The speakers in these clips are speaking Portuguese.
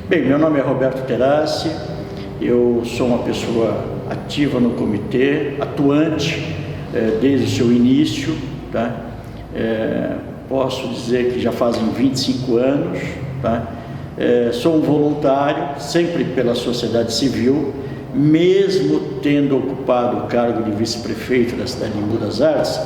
Bem, meu nome é Roberto Terassi, eu sou uma pessoa ativa no comitê, atuante desde o seu início, tá? Posso dizer que já fazem 25 anos, tá? Sou um voluntário, sempre pela sociedade civil, mesmo tendo ocupado o cargo de vice-prefeito da cidade de Embu das Artes,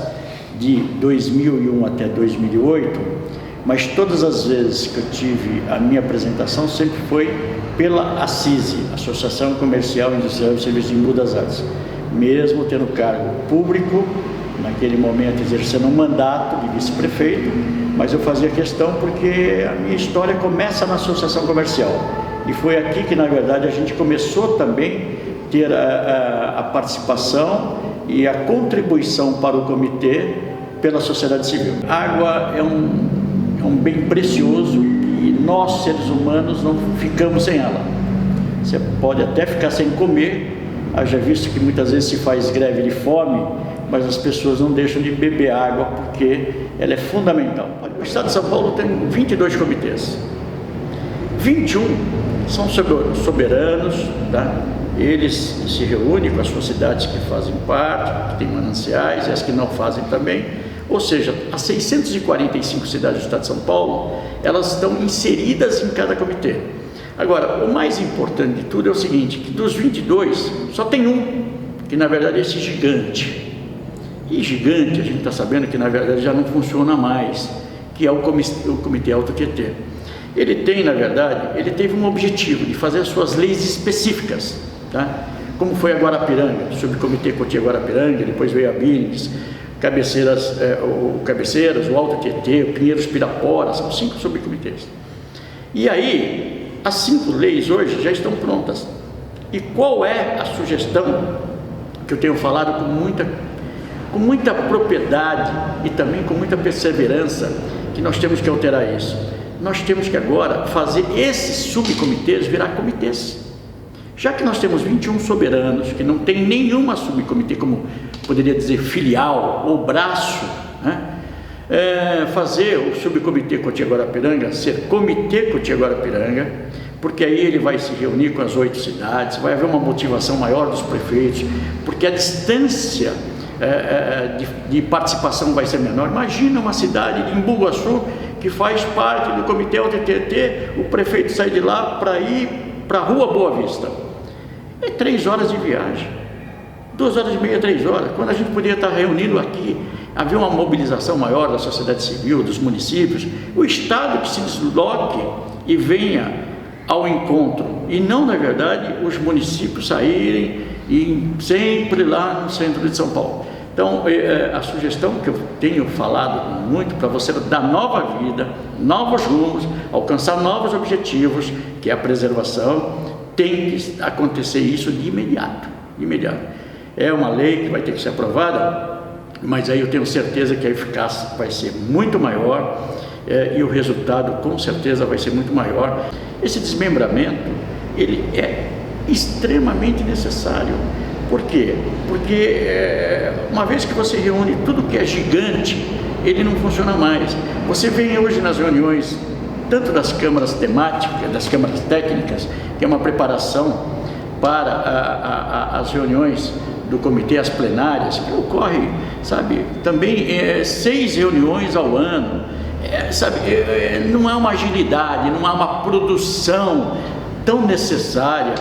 de 2001 até 2008, mas todas as vezes que eu tive a minha apresentação sempre foi pela ACISE, Associação Comercial, Industrial e Serviços de Embu das Artes, mesmo tendo cargo público, naquele momento exercendo um mandato de vice-prefeito, mas eu fazia questão porque a minha história começa na Associação Comercial, e foi aqui que na verdade a gente começou também a ter a participação e a contribuição para o comitê pela sociedade civil. A água é um bem precioso e nós, seres humanos, não ficamos sem ela. Você pode até ficar sem comer, haja visto que muitas vezes se faz greve de fome, mas as pessoas não deixam de beber água porque ela é fundamental. O Estado de São Paulo tem 22 comitês, 21 são soberanos, tá? Eles se reúnem com as suas cidades que fazem parte, que têm mananciais, e as que não fazem também. Ou seja, as 645 cidades do Estado de São Paulo, elas estão inseridas em cada comitê. Agora, o mais importante de tudo é o seguinte, que dos 22, só tem um, que na verdade é esse gigante. E gigante, a gente está sabendo que na verdade já não funciona mais, que é o Comitê Alto Tietê. Ele tem, na verdade, ele teve um objetivo de fazer as suas leis específicas, tá? Como foi a Guarapiranga, Subcomitê Cotia Guarapiranga, depois veio a Billings, Cabeceiras, o Alto Tietê, o Pinheiros Pirapora, são 5 subcomitês. E aí, as 5 leis hoje já estão prontas. E qual é a sugestão que eu tenho falado com muita propriedade e também com muita perseverança, que nós temos que alterar isso? Nós temos que agora fazer esses subcomitês virar comitês. Já que nós temos 21 soberanos, que não tem nenhuma subcomitê, como poderia dizer filial ou braço, né? Fazer o subcomitê Cotia Guarapiranga ser Comitê Cotia Guarapiranga, porque aí ele vai se reunir com as 8 cidades, vai haver uma motivação maior dos prefeitos, porque a distância de participação vai ser menor. Imagina uma cidade de Embu Guaçu que faz parte do Comitê Alto Tietê, o prefeito sai de lá para ir para a Rua Boa Vista. É 3 horas de viagem, 2 horas e meia, 3 horas, quando a gente podia estar reunindo aqui, haver uma mobilização maior da sociedade civil, dos municípios, o Estado que se desloque e venha ao encontro, e não, na verdade, os municípios saírem e sempre lá no centro de São Paulo. Então, a sugestão que eu tenho falado muito para você dar nova vida, novos rumos, alcançar novos objetivos, que é a preservação, tem que acontecer isso de imediato. É uma lei que vai ter que ser aprovada, mas aí eu tenho certeza que a eficácia vai ser muito maior e o resultado com certeza vai ser muito maior. Esse desmembramento, ele é extremamente necessário. Por quê? Porque uma vez que você reúne tudo que é gigante, ele não funciona mais. Você vem hoje nas reuniões, tanto das câmaras temáticas, das câmaras técnicas, que é uma preparação para as reuniões do comitê, as plenárias, que ocorre, sabe, também 6 reuniões ao ano, não há uma agilidade, não há uma produção tão necessária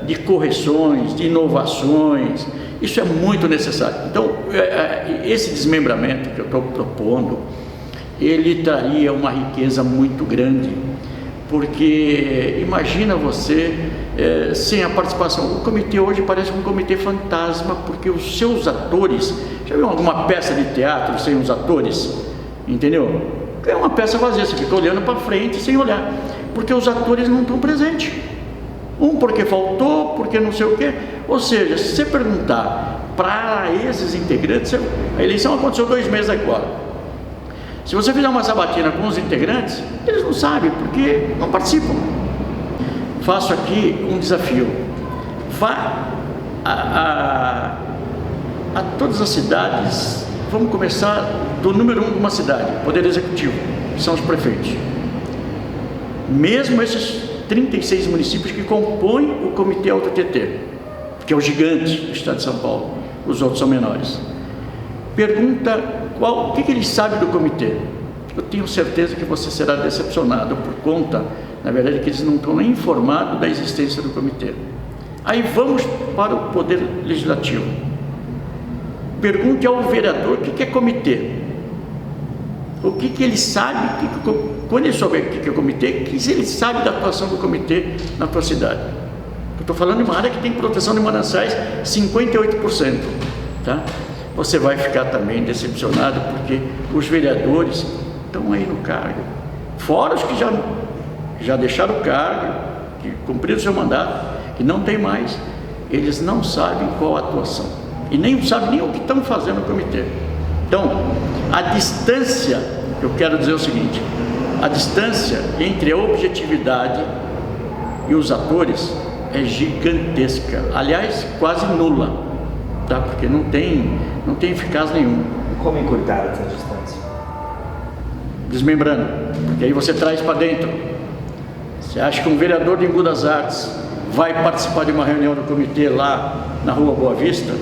de correções, de inovações. Isso é muito necessário. Então, esse desmembramento que eu estou propondo, ele traria uma riqueza muito grande, porque imagina você sem a participação. O comitê hoje parece um comitê fantasma, porque os seus atores, já viu alguma peça de teatro sem os atores? Entendeu? É uma peça vazia, você fica olhando para frente sem olhar, porque os atores não estão presentes. Um porque faltou, porque não sei o quê. Ou seja, se você perguntar para esses integrantes, a eleição aconteceu 2 meses agora. Se você fizer uma sabatina com os integrantes, eles não sabem, porque não participam. Faço aqui um desafio. Vá a todas as cidades. Vamos começar do número 1 de uma cidade, Poder Executivo, que são os prefeitos. mesmo esses 36 municípios que compõem o Comitê Alto Tietê, que é o gigante do estado de São Paulo, os outros são menores. Pergunta o que ele sabe do comitê. Eu tenho certeza que você será decepcionado por conta, na verdade, que eles não estão nem informados da existência do comitê. Aí vamos para o Poder Legislativo. Pergunte ao vereador o que é comitê. O que ele sabe, quando ele souber o que é comitê, que ele sabe da atuação do comitê na tua cidade. Eu estou falando de uma área que tem proteção de mananciais 58%, tá? Você vai ficar também decepcionado, porque os vereadores estão aí no cargo, fora os que já deixaram o cargo, que cumpriram o seu mandato, que não tem mais, eles não sabem qual a atuação, e nem sabem nem o que estão fazendo no comitê. Então, a distância, eu quero dizer o seguinte, a distância entre a objetividade e os atores é gigantesca, aliás, quase nula, tá? Porque não tem eficácia nenhuma. Como encurtar essa distância? Desmembrando, porque aí você traz para dentro. Você acha que um vereador de Embu das Artes vai participar de uma reunião do comitê lá na Rua Boa Vista?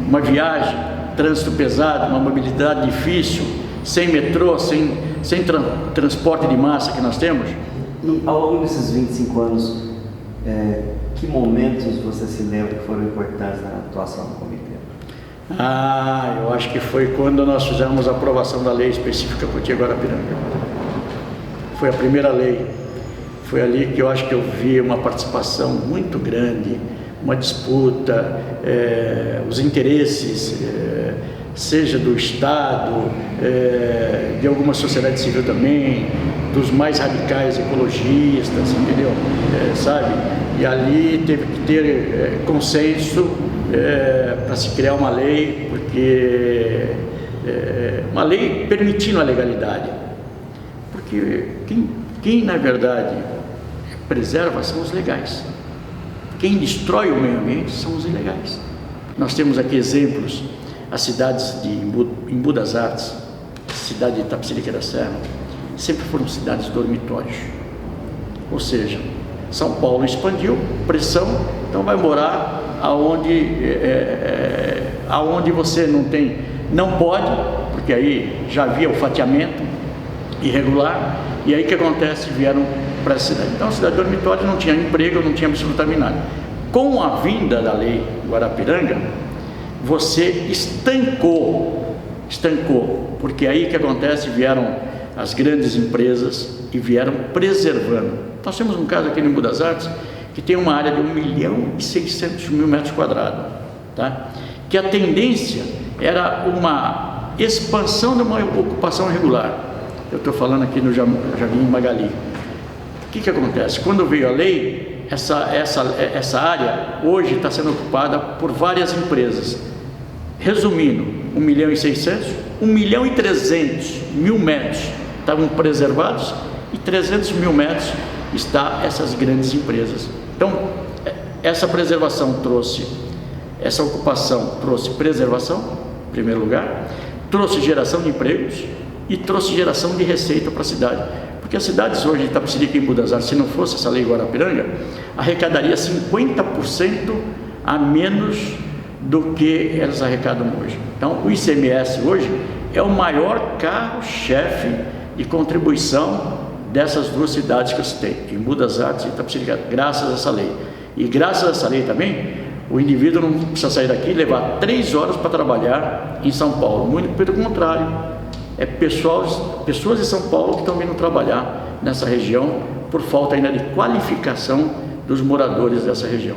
Uma viagem, trânsito pesado, uma mobilidade difícil, sem metrô, sem transporte de massa que nós temos? Ao longo desses 25 anos, que momentos você se lembra que foram importantes na atuação do comitê? Eu acho que foi quando nós fizemos a aprovação da lei específica para o Tietê Guarapiranga. Foi a primeira lei. Foi ali que eu acho que eu vi uma participação muito grande, uma disputa, os interesses, seja do Estado, de alguma sociedade civil também, dos mais radicais ecologistas, entendeu? Sabe? E ali teve que ter consenso para se criar uma lei, porque uma lei permitindo a legalidade, porque quem na verdade preserva são os legais, quem destrói o meio ambiente são os ilegais. Nós temos aqui exemplos, as cidades de Embu das Artes, a cidade de Itapecerica da Serra, sempre foram cidades dormitórios, ou seja, São Paulo expandiu, pressão, então vai morar aonde você não pode, porque aí já havia o fatiamento irregular, e aí o que acontece? Vieram para a cidade. Então a cidade dormitório não tinha emprego, não tinha absolutamente nada. Com a vinda da lei Guarapiranga, você estancou, porque aí o que acontece? Vieram as grandes empresas e vieram preservando. Nós temos um caso aqui no Embu das Artes, que tem uma área de 1.600.000 metros quadrados, tá? Que a tendência era uma expansão de uma ocupação irregular. Eu estou falando aqui no Jardim Magali. O que acontece? Quando veio a lei, essa área hoje está sendo ocupada por várias empresas. Resumindo, 1.600.000, 1.300.000 metros estavam preservados e 300.000 metros está essas grandes empresas. Então, essa preservação essa ocupação trouxe preservação, em primeiro lugar, trouxe geração de empregos e trouxe geração de receita para a cidade. Porque as cidades hoje de Itapecerica e Embu das Artes, se não fosse essa lei Guarapiranga, arrecadaria 50% a menos do que elas arrecadam hoje. Então, o ICMS hoje é o maior carro-chefe de contribuição dessas duas cidades que eu citei, Embu das Artes e Itapecerica, graças a essa lei. E graças a essa lei também, o indivíduo não precisa sair daqui e levar 3 horas para trabalhar em São Paulo. Muito pelo contrário, pessoas de São Paulo que estão vindo trabalhar nessa região por falta ainda de qualificação dos moradores dessa região.